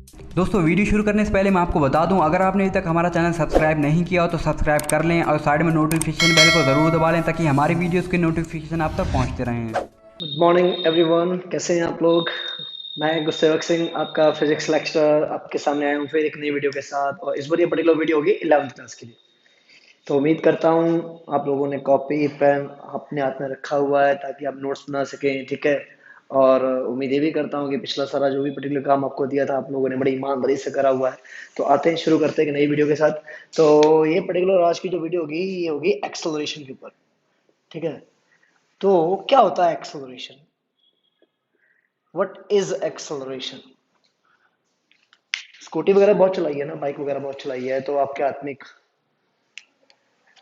दोस्तों वीडियो शुरू करने से पहले मैं आपको बता दूं, अगर आपने अभी तक हमारा चैनल सब्सक्राइब नहीं किया हो तो सब्सक्राइब कर लें और साइड में नोटिफिकेशन बेल को ज़रूर दबा लें ताकि हमारी वीडियोस के नोटिफिकेशन आप तक पहुंचते रहें। गुड मॉर्निंग एवरीवन, कैसे हैं आप लोग। मैं गुरसेवक सिंह, आपका फिजिक्स लेक्चरर, आपके सामने आया हूँ फिर एक नई वीडियो के साथ। और इस बार ये पर्टिकुलर वीडियो होगी 11th क्लास के लिए। तो उम्मीद करता हूँ आप लोगों ने कॉपी पेन अपने हाथ में रखा हुआ है ताकि आप नोट्स बना सकें, ठीक है। और उम्मीद ये भी करता हूँ कि पिछला सारा जो भी पर्टिकुलर काम आपको दिया था आप लोगों ने बड़ी ईमानदारी से करा हुआ है। तो आते हैं, शुरू करते हैं एक नई वीडियो के साथ। तो ये पर्टिकुलर आज की जो वीडियो होगी ये होगी एक्सेलरेशन के ऊपर, ठीक है। तो क्या होता है acceleration, what is acceleration. Scooty वगैरह बहुत चलाई है ना, बाइक वगैरह बहुत चलाई है, तो आपके हाथ में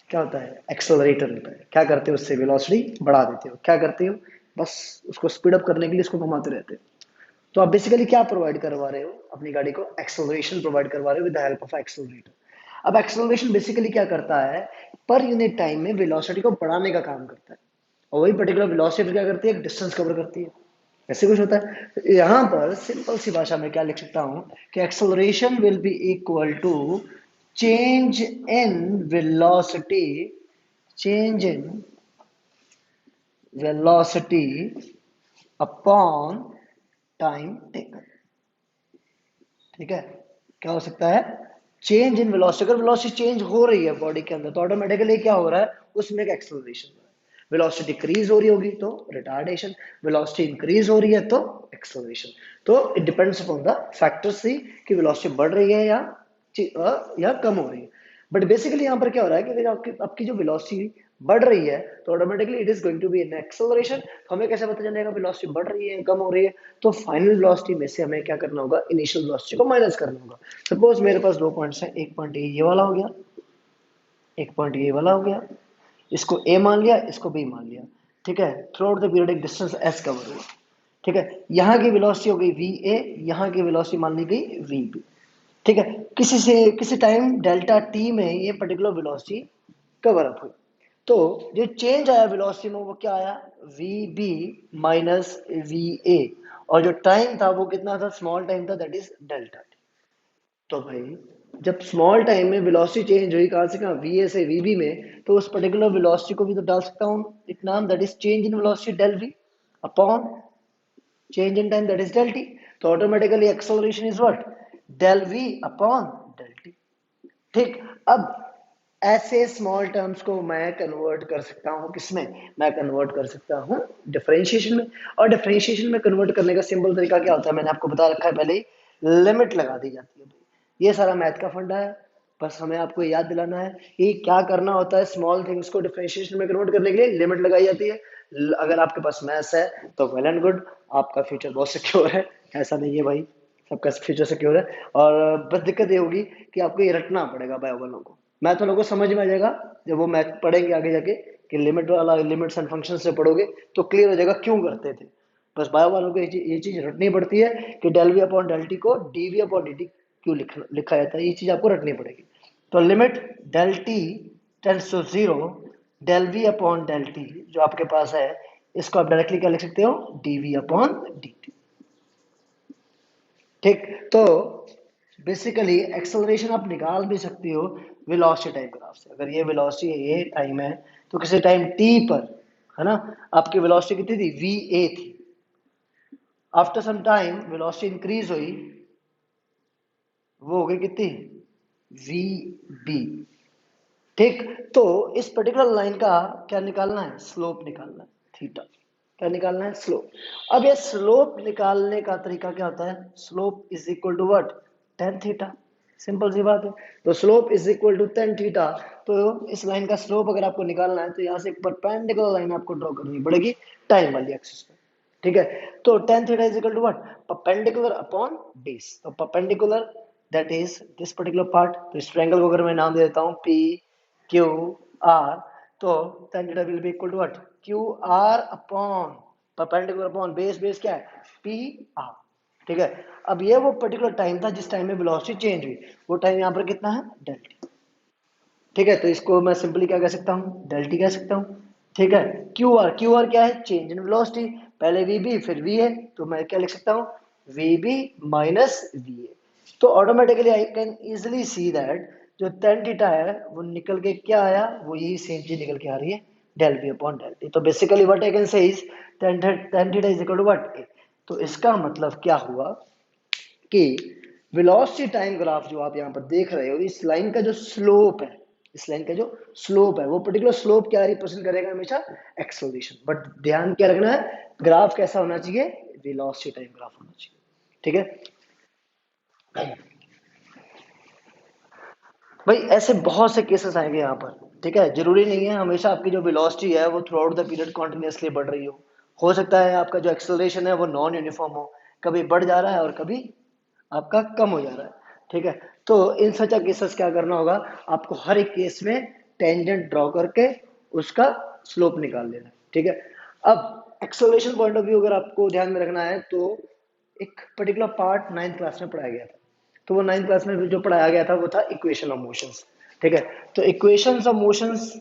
क्या होता है, एक्सेलरेटर होता है। क्या करते हो, उससे वेलोसिटी बढ़ा देते हो। क्या करते हो, बस उसको स्पीड अप करने के लिए इसको घुमाते रहते हो। तो आप बेसिकली क्या प्रोवाइड करवा रहे हो अपनी गाड़ी को, एक्सेलरेशन प्रोवाइड करवा रहे हो with the help of accelerator. अब एक्सेलरेशन बेसिकली क्या करता है, पर यूनिट टाइम में वेलोसिटी को बढ़ाने का काम करता है। और वही पर्टिकुलर वेलोसिटी क्या करती है, डिस्टेंस कवर करती है। ऐसे कुछ होता है। तो यहाँ पर सिंपल सी भाषा में क्या लिख सकता हूं कि acceleration will be equal to change in velocity, change in velocity upon time taken, ठीक है। क्या हो सकता है, चेंज इन वेलोसिटी। अगर वेलोसिटी चेंज हो रही है बॉडी के अंदर तो ऑटोमेटिकली क्या हो रहा है, उसमें एक एक्सेलरेशन हो रहा है। वेलोसिटी डिक्रीज हो रही होगी तो रिटार्डेशन, वेलोसिटी इंक्रीज हो रही है तो एक्सेलरेशन। तो it depends upon the factor see कि वेलोसिटी बढ़ रही है या कम हो रही है। बट बेसिकली यहाँ पर क्या हो रहा है कि अगर आपकी आपकी जो वेलोसिटी बढ़ रही है तो automatically it is going to be an acceleration. तो हमें कैसे पता चलेगा वेलोसिटी बढ़ रही है कम हो रही है, तो फाइनल वेलोसिटी में से हमें क्या करना होगा, इनिशियल वेलोसिटी को माइनस करना होगा। सपोज मेरे पास दो पॉइंट्स हैं, एक पॉइंट ये वाला हो गया, एक पॉइंट ये वाला हो गया। इसको ए मान लिया, इसको बी मान लिया, ठीक है। Through out the periodic distance S cover हुआ, ठीक है। यहाँ की वेलोसिटी हो गई वी ए, यहाँ की वेलोसिटी मान ली गई वी बी, ठीक है। किसी टाइम डेल्टा टी में ये पर्टिकुलर वेलोसिटी कवर अप हुई। तो जो चेंज आया वेलोसिटी में वो क्या आया, v B minus we a. और जो टाइम था वो कितना था, स्मॉल टाइम था, दैट इज डेल्टा टी। तो भाई जब स्मॉल टाइम में वेलोसिटी चेंज हुई कहां से कहां, वी ए से वी बी में, तो उस पर्टिकुलर वेलोसिटी को भी तो डाल सकता हूं एक नाम, that is change in velocity del we upon change in time, that is del T. तो automatically acceleration is what, del we upon del T, ठीक। अब ऐसे स्मॉल टर्म्स को मैं कन्वर्ट कर सकता हूं किसमें, मैं कन्वर्ट कर सकता हूं डिफरेंशिएशन में। और डिफरेंशिएशन में कन्वर्ट करने का सिंपल तरीका क्या होता है, मैंने आपको बता रखा है पहले ही, लिमिट लगा दी जाती है। ये सारा मैथ का फंडा है, बस हमें आपको याद दिलाना है कि क्या करना होता है। स्मॉल थिंग्स को डिफरेंशिएशन में कन्वर्ट करने के लिए लिमिट लगाई जाती है। अगर आपके पास मैथ्स है तो वेल एंड गुड, आपका फ्यूचर बहुत सिक्योर है। ऐसा नहीं है भाई, सबका फ्यूचर सिक्योर है। और बस दिक्कत ये होगी कि आपको ये रटना पड़ेगा बायो वालों को। मैथ वालों को समझ में आ जाएगा जब वो मैथ पढ़ेंगे आगे जाके, कि लिमिट वाला लिमिट्स एंड फंक्शन से पढ़ोगे तो क्लियर हो जाएगा क्यों करते थे। बस बायो वालों को ये चीज रटनी पड़ती है कि del we upon del T को D we upon D T क्यों लिखा जाता है, ये चीज आपको रटनी पड़ेगी। तो limit del t tends to zero, del we upon del t जो आपके पास है, इसको आप डायरेक्टली क्या लिख सकते हो, d we upon D t, ठीक। तो बेसिकली एक्सेलरेशन आप निकाल भी सकते हो वेलोसिटी टाइम ग्राफ से। अगर ये वेलोसिटी है, ये टाइम है, तो किसी टाइम टी पर, है ना, आपकी वेलोसिटी कितनी थी, वी ए थी। After some time velocity increase हुई, वो हो गई कितनी, वी बी, ठीक। तो इस पर्टिकुलर लाइन का क्या निकालना है, स्लोप निकालना है, थीटा। क्या निकालना है, स्लोप। अब ये स्लोप निकालने का तरीका क्या होता है, slope is equal to what, tan theta. Simple सी बात है। तो slope is equal to tan theta. तो इस लाइन का स्लोप अगर आपको निकालना है तो यहाँ से एक परपेंडिकुलर लाइन आपको ड्रॉ करनी पड़ेगी टाइम वाली एक्सिस पे, ठीक है। तो tan theta is equal to what, perpendicular upon base. तो perpendicular that is this particular part. तो इस ट्रायंगल को अगर मैं नाम दे देता हूँ पी क्यू आर, तो tan theta will be equal to what, Q R upon perpendicular upon base, base क्या है, पी आर, ठीक है। अब ये वो पर्टिकुलर टाइम था जिस टाइम में वेलोसिटी चेंज हुई, वो टाइम यहाँ पर कितना है, डेल टी, ठीक है। तो इसको मैं सिंपली क्या कह सकता हूँ, डेल टी कह सकता हूँ, ठीक है। क्यू आर क्या है, चेंज इन वेलोसिटी, पहले वी बी फिर वी ए, तो मैं क्या लिख सकता हूँ, V B minus we A. तो automatically I can easily see that जो tan थीटा है वो निकल के क्या आया, वो यही सेम चीज निकल के आ रही है, del B upon del T. तो basically what I can say is tan theta is equal to what A. तो इसका मतलब क्या हुआ कि वेलोसिटी टाइम ग्राफ जो आप यहाँ पर देख रहे हो, इस लाइन का जो स्लोप है, इस लाइन का जो स्लोप है वो पर्टिकुलर स्लोप क्या रिप्रेजेंट करेगा, हमेशा एक्सेलरेशन। बट ध्यान क्या रखना है, ग्राफ कैसा होना चाहिए, वेलोसिटी टाइम ग्राफ होना चाहिए। ठीक है भाई, ऐसे बहुत से केसेस आएंगे यहाँ पर। ठीक है, जरूरी नहीं है हमेशा आपकी जो वेलोसिटी है वो through out the period continuously बढ़ रही हो सकता है आपका जो एक्सेलरेशन है वो नॉन यूनिफॉर्म हो, कभी बढ़ जा रहा है और कभी आपका कम हो जा रहा है। ठीक है, तो इन सच केसेस क्या करना होगा, आपको हर एक केस में टेंजेंट ड्रॉ करके उसका स्लोप निकाल लेना है। ठीक है, अब एक्सेलरेशन पॉइंट ऑफ व्यू अगर आपको ध्यान में रखना है तो एक पर्टिकुलर पार्ट 9th क्लास में पढ़ाया गया था। तो वो 9th क्लास में जो पढ़ाया गया था वो था इक्वेशन ऑफ मोशंस। ठीक है, तो इक्वेशंस ऑफ मोशंस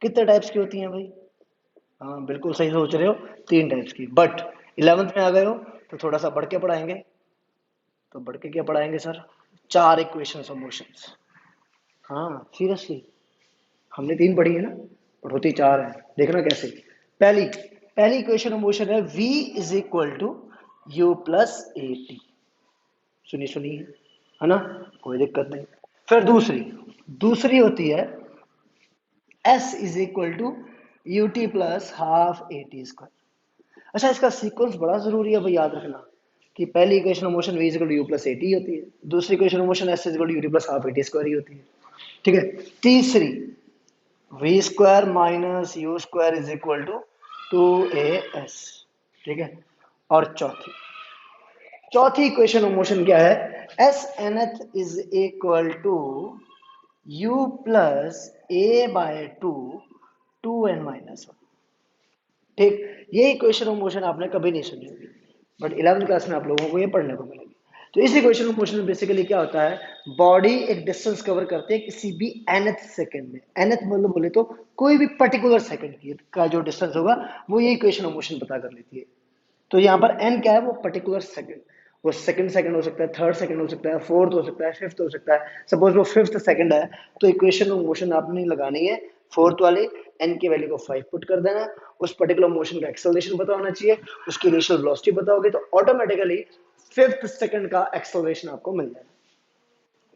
कितने टाइप्स की होती हैं भाई, हाँ बिल्कुल सही सोच रहे हो, 3 टाइप्स की। बट 11th में आ गए हो तो थोड़ा सा बढ़ के पढ़ाएंगे। तो बढ़ के क्या पढ़ाएंगे सर, 4 इक्वेशंस ऑफ मोशंस। हाँ सीरियसली, हमने 3 पढ़ी है ना, पर होती 4 है, देखना कैसे। पहली पहली इक्वेशन ऑफ मोशन है v is equal to you plus A t, सुनी सुनी है ना, कोई दिक्कत नहीं। फिर दूसरी दूसरी होती है s is equal to U T plus half A T square. अच्छा, इसका सीक्वेंस बड़ा जरूरी है भाई, याद रखना कि पहली equation of motion v is equal to you plus A T होती है, दूसरी equation of motion s is equal to U T plus half A T square ही होती है। ठीक है, तीसरी v square minus you square is equal to 2as। ठीक है, और चौथी चौथी इक्वेशन ऑफ मोशन क्या है, s nth is equal to u plus A by two N minus one. ठीक, ये इक्वेशन ऑफ मोशन आपने कभी नहीं सुनी होगी, बट 11th क्लास में आप लोगों को ये पढ़ने को मिलेगी। तो इस इक्वेशन ऑफ मोशन में बेसिकली क्या होता है, बॉडी एक डिस्टेंस कवर करते हैं किसी भी nth सेकंड में। nth मतलब बोले तो कोई भी पर्टिकुलर सेकंड की का जो डिस्टेंस होगा वो ये इक्वेशन ऑफ मोशन पता कर लेती है। तो यहाँ पर n क्या है, वो पर्टिकुलर सेकंड, वो सेकंड हो सकता है, थर्ड सेकंड हो सकता है, फोर्थ हो सकता है, फिफ्थ हो सकता है। सपोज वो फिफ्थ सेकंड है तो इक्वेशन ऑफ मोशन आपने लगानी है फोर्थ वाली, n की वैल्यू को 5 पुट कर देना है, उस पर्टिकुलर मोशन का एक्सेलरेशन पता होना चाहिए, उसकी इनिशियल वेलोसिटी पता होगी, तो ऑटोमेटिकली फिफ्थ सेकंड का एक्सेलरेशन आपको मिल जाएगा।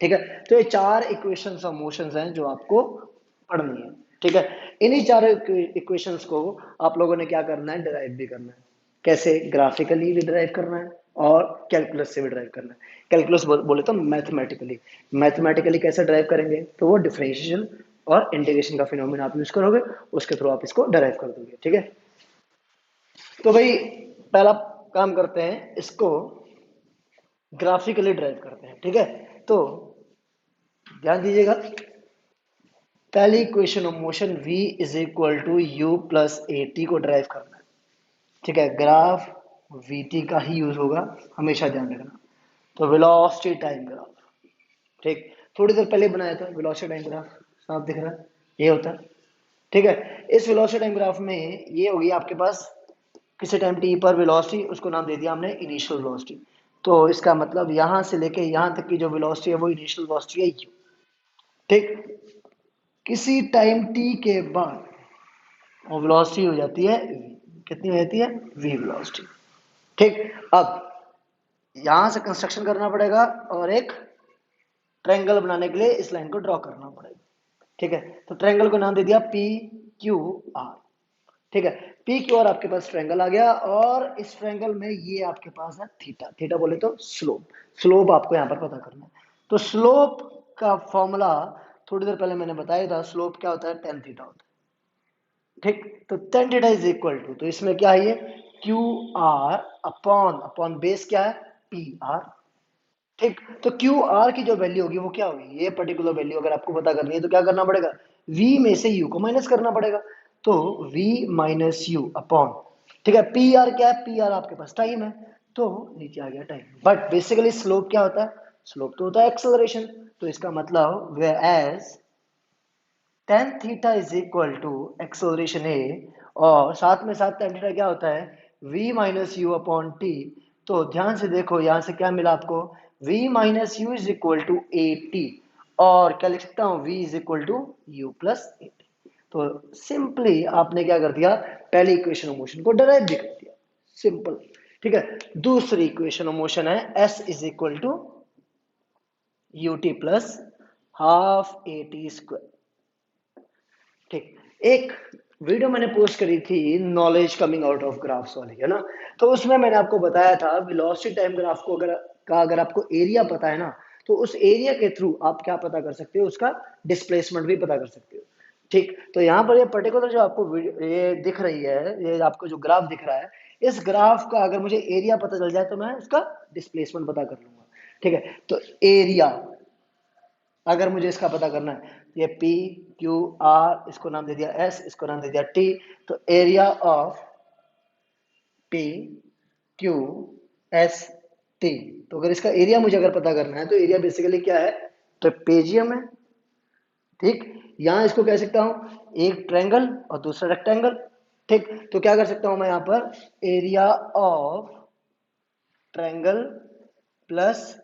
ठीक है, तो ये 4 इक्वेशंस ऑफ मोशंस हैं जो आपको पढ़नी है। ठीक है, इन्हीं 4 इक्वेशंस को आप लोगों ने क्या करना है, डिराइव भी करना है। कैसे, ग्राफिकली भी डिराइव करना है और कैलकुलस से भी डिराइव करना है। कैलकुलस बोले तो मैथमेटिकली, मैथमेटिकली कैसे डिराइव करेंगे, तो वो डिफरेंशिएशन और इंटीग्रेशन का फिनोमेना आप यूज करोगे, उसके थ्रू आप इसको डिराइव कर दोगे। ठीक है, तो भाई पहला काम करते हैं, इसको ग्राफिकली ड्राइव करते हैं। ठीक है, तो ध्यान दीजिएगा, पहली equation of motion v is equal to you plus A t को ड्राइव करना है। ठीक है, ग्राफ वी टी का ही यूज होगा, हमेशा ध्यान रखना। तो वेलोसिटी टाइम ग्राफ, ठीक, थोड़ी देर पहले बनाया था वेलोसिटी टाइम ग्राफ, साफ दिख रहा है, ये होता है। ठीक है, इस वेलोसिटी टाइम ग्राफ में ये होगी आपके पास किसी टाइम टी पर वेलोसिटी, उसको नाम दे दिया हमने इनिशियल वेलोसिटी। तो इसका मतलब यहां से लेके यहां तक की जो वेलोसिटी है वो इनिशियल वेलोसिटी है u। ठीक, किसी टाइम t के बाद और वेलोसिटी हो जाती है v, कितनी हो जाती है, v वेलोसिटी। ठीक, अब यहां से कंस्ट्रक्शन करना पड़ेगा और एक ट्रायंगल बनाने के लिए इस लाइन को ड्रॉ करना पड़ेगा। ठीक है, तो ट्रायंगल को नाम दे दिया पी क्यू आर। ठीक है, पी क्यू आर आपके पास ट्रायंगल आ गया, और इस ट्रायंगल में ये आपके पास है थीटा, थीटा बोले तो स्लोप, स्लोप आपको यहाँ पर पता करना है। तो स्लोप का फॉर्मूला थोड़ी देर पहले मैंने बताया था, स्लोप क्या होता है, टेन थीटा होता है। ठीक, तो tan theta is equal to, तो इसमें क्या है, ये Q R upon upon base क्या है, पी आर। ठीक, तो क्यू आर की जो वैल्यू होगी वो क्या होगी, ये पर्टिकुलर वैल्यू अगर आपको पता करनी है तो क्या करना पड़ेगा, v में से u को माइनस करना पड़ेगा। तो v माइनस यू अपॉन, ठीक है, पी आर क्या है, पी आर आपके पास टाइम है, तो नीचे आ गया टाइम। बट बेसिकली स्लोप क्या होता है, स्लोप तो होता है एक्सेलरेशन। तो इसका मतलब वे एज tan theta is equal to acceleration a, और साथ में साथ tan थीटा क्या होता है, v minus U upon T, तो ध्यान से देखो, यहां से क्या मिला आपको, v minus u is equal to a t, और क्या लिख सकता हूं, v is equal to you plus A t. तो सिंपली आपने क्या कर दिया, पहली इक्वेशन ऑफ मोशन को डराइव भी कर दिया, सिंपल। ठीक है, दूसरी इक्वेशन ऑफ मोशन है s is equal to U T plus half A T square. ठीक, एक वीडियो मैंने पोस्ट करी थी knowledge coming out of graphs वाली, है ना, तो उसमें मैंने आपको बताया था वेलोसिटी टाइम ग्राफ को अगर आपको एरिया पता है ना, तो उस एरिया के थ्रू आप क्या पता कर सकते हो, उसका डिस्प्लेसमेंट भी पता कर सकते हो। ठीक, तो यहाँ पर ये पर्टिकुलर जो आपको ये दिख रही है, ये आपको जो ग्राफ दिख रहा है, इस ग्राफ का अगर मुझे एरिया पता चल जाए तो मैं उसका डिस्प्लेसमेंट पता कर लूंगा। ठीक है, तो एरिया अगर मुझे इसका पता करना है, ये P Q R, इसको नाम दे दिया S, इसको नाम दे दिया T, तो area of P Q S T, तो अगर इसका एरिया मुझे अगर पता करना है तो एरिया बेसिकली क्या है, ट्रेपेजियम है। ठीक, यहां इसको कह सकता हूं एक ट्रायंगल और दूसरा रेक्टेंगल। ठीक, तो क्या कर सकता हूं मैं यहां पर, area of triangle plus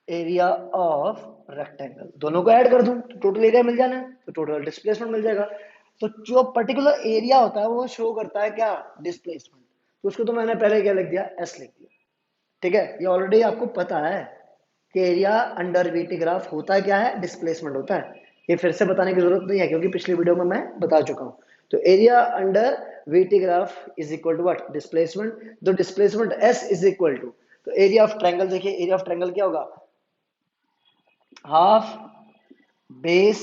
area of rectangle, दोनों को ऐड कर दूं तो टोटल एरिया मिल जाना है, तो टोटल डिस्प्लेसमेंट मिल जाएगा। तो जो पर्टिकुलर एरिया होता है वो शो करता है क्या, डिस्प्लेसमेंट। तो उसको तो मैंने पहले क्या लिख दिया, एस लिख दिया। ठीक है, ये ऑलरेडी आपको पता है कि एरिया अंडर वीटी ग्राफ होता क्या है, डिस्प्लेसमेंट होता है। ये फिर से बताने की जरूरत नहीं है क्योंकि पिछली वीडियो में मैं बता चुका हूं। तो area under VT graph is equal to what, displacement. तो displacement S is equal to, तो एरिया ऑफ ट्रायंगल, देखिए एरिया ऑफ ट्रायंगल क्या होगा, हाफ बेस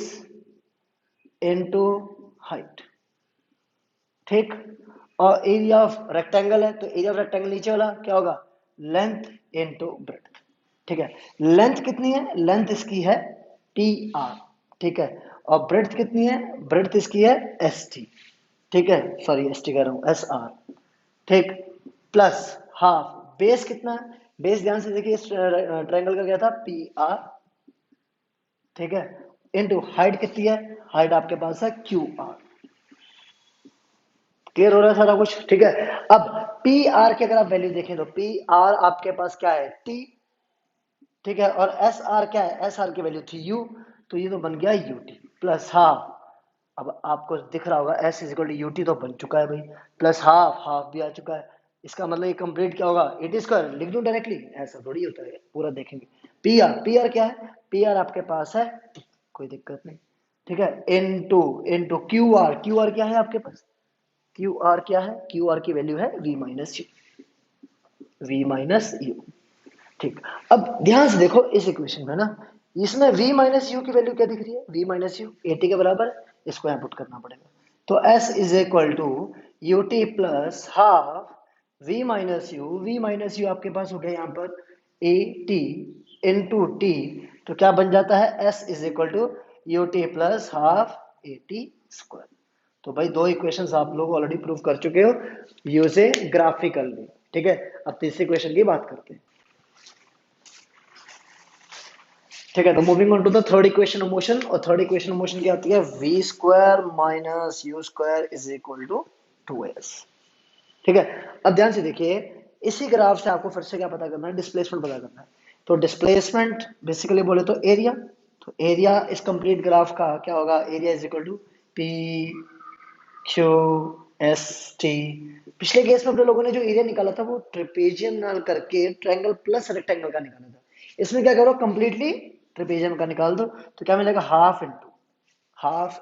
इनटू हाइट। ठीक, और एरिया ऑफ रेक्टेंगल है, तो एरिया ऑफ रेक्टेंगल नीचे वाला क्या होगा, लेंथ इनटू ब्रेड्थ। ठीक है, लेंथ कितनी है, लेंथ इसकी है टी आर। ठीक है, और ब्रेड्थ कितनी है, ब्रेड्थ इसकी है एस टी। ठीक है, सॉरी एस टी कह रहा हूं, एस आर। ठीक, प्लस हाफ बेस कितना है, बेस ध्यान से देखिए, इस ट्रायंगल का क्या था, पी आर। ठीक है, इनटू हाइट कितनी है, हाइट आपके पास है क्यू आर। क्लियर हो रहा है सारा कुछ। ठीक है, अब पी आर की अगर आप वैल्यू देखें तो पी आर आपके पास क्या है, टी। ठीक है, और एस आर क्या है, एस आर की वैल्यू थी यू, तो ये तो बन गया यू टी प्लस हाफ। अब आपको दिख रहा होगा s is equal to you t तो बन चुका है भाई, प्लस हाफ, हाफ भी आ चुका है। इसका मतलब ये कंप्लीट क्या होगा, इट स्क्वायर लिख दूं डायरेक्टली, ऐसा थोड़ी होता है, पूरा देखेंगे। पी आर क्या है, पी आर आपके पास है टी, कोई दिक्कत नहीं। ठीक है, इनटू क्यू आर क्या है आपके पास, क्यू आर क्या है, क्यू आर की वैल्यू है v minus u, v minus u. ठीक, अब ध्यान से देखो इस इक्वेशन में ना, इसमें v माइनस यू की वैल्यू क्या दिख रही है, v minus U A T के बराबर है, इसको यहाँ पुट करना पड़ेगा। तो s is equal to U T plus half v minus u आपके पास हो गया यहाँ पर ए टी इंटू टी, तो क्या बन जाता है, s is equal to U T plus half A T square. तो भाई दो इक्वेशंस आप लोग ऑलरेडी प्रूव कर चुके हो यूजिंग ग्राफिकली। ठीक है, अब तीसरी इक्वेशन की बात करते हैं। ठीक है, तो moving on to the third equation of motion, और थर्ड इक्वेशन ऑफ मोशन क्या होती है, v square minus you square is equal to 2s। ठीक है, अब ध्यान से देखिए, इसी ग्राफ से आपको फिर से क्या पता करना है, डिस्प्लेसमेंट पता करना है। तो डिस्प्लेसमेंट बेसिकली बोले तो एरिया, तो एरिया इस कंप्लीट ग्राफ का क्या होगा, area is equal to P Q S T. पिछले केस में अपने लोगों ने जो एरिया निकाला था वो ट्रेपेजियम करके ट्रायंगल प्लस रेक्टेंगल का निकाला था। इसमें क्या करो, कंप्लीटली ट्रेपेजियम का निकाल दो, तो क्या मिलेगा, half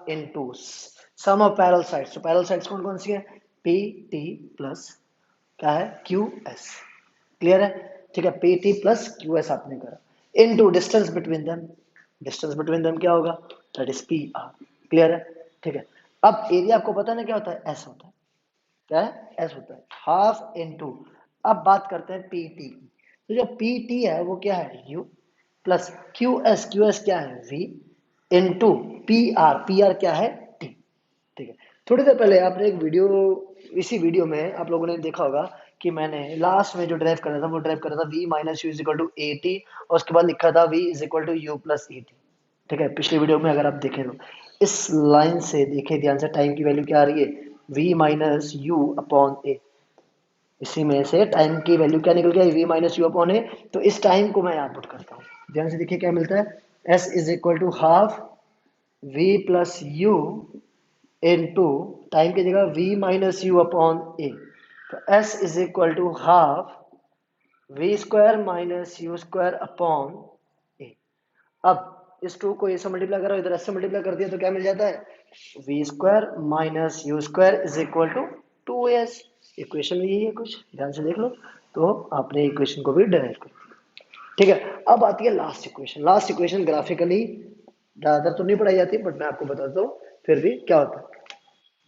into sum of parallel sides. तो पैरेलल साइड्स कौन कौन सी है, पी टी प्लस क्या है, क्यू एस। क्लियर है, ठीक है, P T plus Q S आपने करा, into distance between them, distance between them क्या होगा, that is P R. Clear है, ठीक है। अब एरिया आपको पता ना क्या होता है, एस होता है, क्या है, एस होता है, हाफ इनटू, अब बात करते हैं पी टी की। तो जो पी टी है वो क्या है, यू प्लस क्यू एस क्या है, वी इनटू पी आर क्या है, टी। ठीक है, थोड़ी देर पहले आपने एक वीडियो, इसी वीडियो में आप लोगों ने देखा होगा कि मैंने लास्ट में जो ड्राइव कर रहा था वो ड्राइव कर रहा था v minus u is equal to a t, और उसके बाद लिखा था v is equal to you plus A t. ठीक है, पिछली वीडियो में अगर आप देखें तो इस लाइन से देखें ध्यान से, टाइम की वैल्यू क्या आ रही है, v माइनस यू अपॉन ए। इसी में से टाइम की वैल्यू क्या निकल गया, v minus U upon A. तो इस टाइम को मैं यहाँ पुट करता हूँ, ध्यान से देखिए क्या मिलता है, s is equal to half v plus U into time की जगह v minus U upon A. तो s is equal to half v square minus you square upon A. अब इस टू को ए से मल्टीप्लाई करो, इधर एस से मल्टीप्लाई कर दिया तो क्या मिल जाता है, v square minus you square is equal to 2s। Equation में यही है कुछ, ध्यान से देख लो। तो आपने इक्वेशन को भी डराइव कर दिया। ठीक है, अब आती है last equation. Last equation graphically ज़्यादातर तो नहीं पढ़ाई जाती, बट मैं आपको बताता हूँ फिर भी क्या होता है।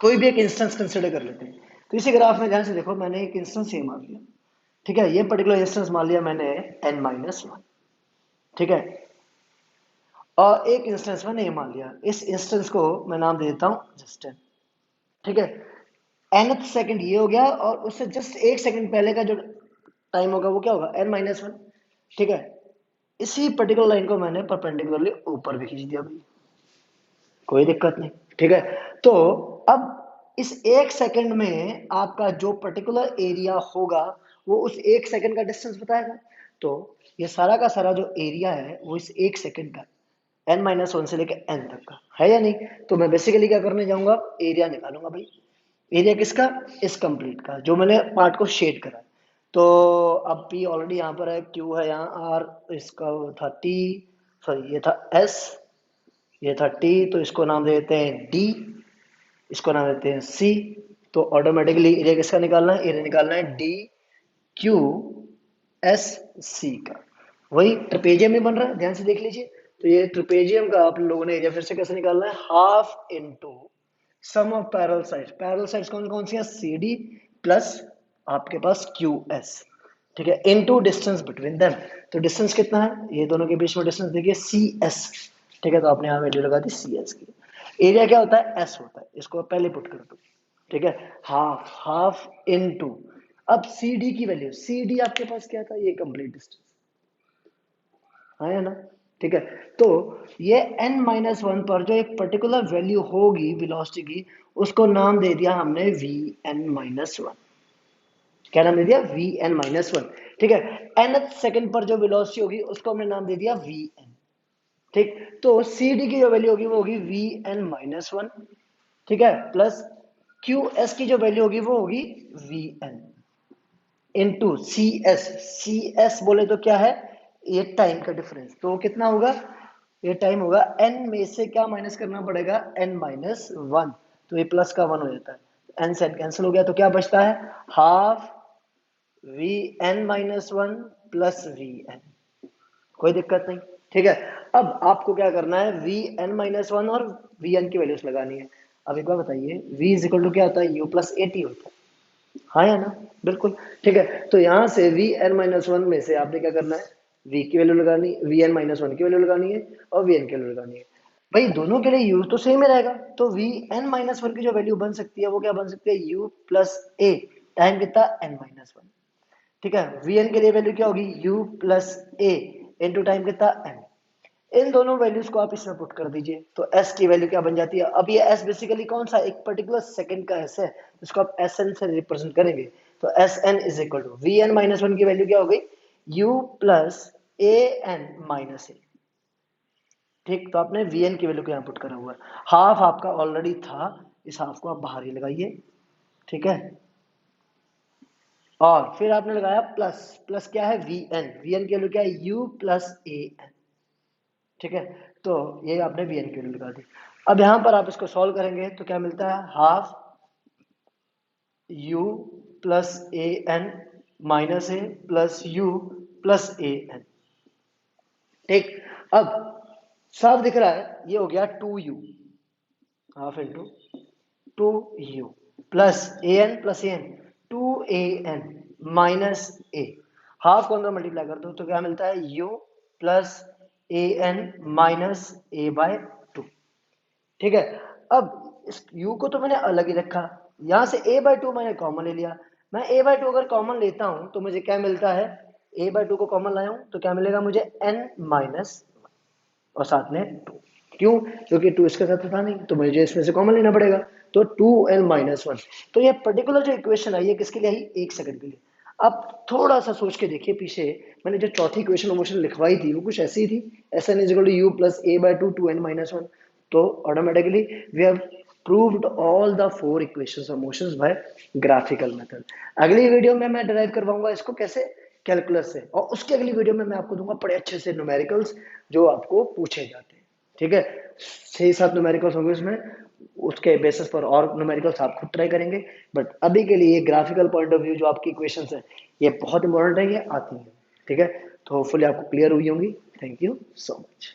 कोई भी एक इंस्टेंस कंसिडर कर लेते हैं। तो इसी ग्राफ में ध्यान से देखो, मैंने एक इंस्टेंस ये मान लिया, ठीक है, ये पर्टिकुलर इंस्टेंस मान लिया मैंने n माइनस वन, ठीक है, और एक इंस्टेंस मैंने ये मान लिया, इस इंस्टेंस को मैं नाम दे देता हूँ जस्ट n, ठीक है। nth सेकंड ये हो गया, और उससे जस्ट एक सेकंड पहले का जो टाइम होगा वो क्या होगा, n माइनस वन, ठीक है। इसी पर्टिकुलर लाइन को मैंने परपेंडिकुलरली ऊपर भी खींच दिया भाई, कोई दिक्कत नहीं, ठीक है। तो अब इस एक सेकंड में आपका जो पर्टिकुलर एरिया होगा वो उस एक सेकंड का डिस्टेंस बताएगा। तो ये सारा का सारा जो एरिया है वो इस एक सेकंड का n माइनस वन से लेकर n तक का है या नहीं। तो मैं बेसिकली क्या करने जाऊंगा, एरिया निकालूंगा भाई। एरिया किसका, इस कंप्लीट का, जो मैंने पार्ट को शेड करा। तो अब p ऑलरेडी यहाँ पर है, q है यहाँ, r इसका था t, सॉरी ये था s, ये था t, तो इसको नाम दे देते हैं d, इसको नाम देते हैं c। तो ऑटोमेटिकली एरिया किसका निकालना है, एरिया निकालना है d q s c का। वही ट्रिपेजियम में बन रहा है, ध्यान से देख लीजिए। तो ये ट्रिपेजियम का आप लोगों ने एरिया फिर से कैसे निकालना है, half into sum of parallel sides. Parallel sides कौन कौन सी है, सी डी प्लस आपके पास क्यू एस, ठीक है, इनटू डिस्टेंस बिटवीन देम। तो डिस्टेंस कितना है, ये दोनों के बीच में डिस्टेंस देखिए सी एस, ठीक है। तो आपने यहाँ वैल्यू लगा दी सी एस की। एरिया क्या होता है, एस होता है, इसको पहले पुट कर दो, ठीक है। हाफ हाफ इनटू, अब सी डी की वैल्यू, सी डी आपके पास क्या था, ये कंप्लीट डिस्टेंस है ना, ठीक है। तो ये n माइनस वन पर जो एक पर्टिकुलर वैल्यू होगी वेलोसिटी की, उसको नाम दे दिया हमने वी एन माइनस वन। क्या नाम दे दिया, वी एन माइनस वन, ठीक है। nth सेकंड पर जो वेलोसिटी होगी उसको हमने नाम दे दिया वी एन, ठीक। तो सी डी की जो वैल्यू होगी वो होगी वी एन माइनस वन, ठीक है, प्लस क्यू एस की जो वैल्यू होगी वो होगी v n into c s. C s बोले तो क्या है, ये टाइम का डिफरेंस। तो कितना होगा, ये टाइम होगा n में से क्या माइनस करना पड़ेगा, n माइनस वन। तो ये प्लस का वन हो जाता है, n से n कैंसिल हो गया, तो क्या बचता है, half v n minus one plus v n. कोई दिक्कत नहीं, ठीक है। अब आपको क्या करना है, वी एन माइनस वन और वी एन की वैल्यूज लगानी है। अब एक बार बताइए, v इज इक्वल टू क्या होता है, u प्लस ए टी होता है, हाँ या ना, बिल्कुल, ठीक है। तो यहाँ से वी एन माइनस वन में से आपने क्या करना है, v की वैल्यू लगानी, वी एन माइनस वन की वैल्यू लगानी है, और वी एन की वैल्यू लगानी है। भाई दोनों के लिए u तो सेम ही रहेगा, तो वी एन माइनस वन की जो वैल्यू बन सकती है वो क्या बन सकती है, u प्लस ए टाइम कितना, n माइनस वन, ठीक है। वी एन के लिए वैल्यू क्या होगी, u प्लस ए इंटू टाइम कितना, n। इन दोनों वैल्यूज को आप इसमें पुट कर दीजिए, तो s की वैल्यू क्या बन जाती है। अब ये s बेसिकली कौन सा, एक पर्टिकुलर सेकंड का s है, इसको आप sn से रिप्रेजेंट करेंगे। तो sn is equal to v n minus one की वैल्यू क्या हो गई, u plus A n minus a, ठीक। तो आपने वी एन की वैल्यू को यहाँ पुट करा हुआ है, हाफ आपका ऑलरेडी था, इस हाफ को आप बाहर ही लगाइए, ठीक है। और फिर आपने लगाया प्लस, प्लस क्या है, वी एन, वी एन की वैल्यू क्या है, u प्लस ए एन, ठीक है। तो ये आपने वी एन की वैल्यू लगा दी। अब यहां पर आप इसको सॉल्व करेंगे तो क्या मिलता है, half u plus A n minus a plus u plus A n, ठीक। अब साफ दिख रहा है, ये हो गया 2u, half into 2u plus A N 2an minus A, half को अंदर मल्टीप्लाई कर दो तो क्या मिलता है, u plus A n minus a by two, ठीक है। अब इस u को तो मैंने अलग ही रखा, यहां से a बाय टू मैंने कॉमन ले लिया। मैं a बाय टू अगर कॉमन लेता हूं तो मुझे क्या मिलता है, a बाय टू को कॉमन लाया हूं तो क्या मिलेगा मुझे, n माइनस और साथ में 2, क्यों, क्योंकि 2 इसके साथ था नहीं तो मुझे इसमें से कॉमन लेना पड़ेगा, तो 2n माइनस वन। तो ये पर्टिकुलर जो इक्वेशन आई है किसके लिए आई, एक सेकंड के लिए। आप थोड़ा सा सोच के देखिए पीछे, मैंने जो चौथी इक्वेशन मोशन लिखवाई थी वो कुछ ऐसी ही थी, S N is equal to you plus A by two two N minus one. तो automatically we have proved all the four equations of motions by graphical method। अगली वीडियो में मैं डिराइव करवाऊंगा इसको कैसे, कैलकुलस से, और उसके अगली वीडियो में मैं आपको दूंगा बड़े अच्छे से न्यूमेरिकल्स जो आपको पूछे जाते हैं। ठीक है, 6-7 न्यूमेरिकल्स होंगे उसमें, उसके बेसिस पर और न्यूमेरिकल्स आप खुद ट्राई करेंगे। बट अभी के लिए ग्राफिकल पॉइंट ऑफ व्यू जो आपकी इक्वेशंस है ये बहुत इंपॉर्टेंट है, ये आती है। ठीक है, तो होपफुली आपको क्लियर हुई होंगी। Thank you so much.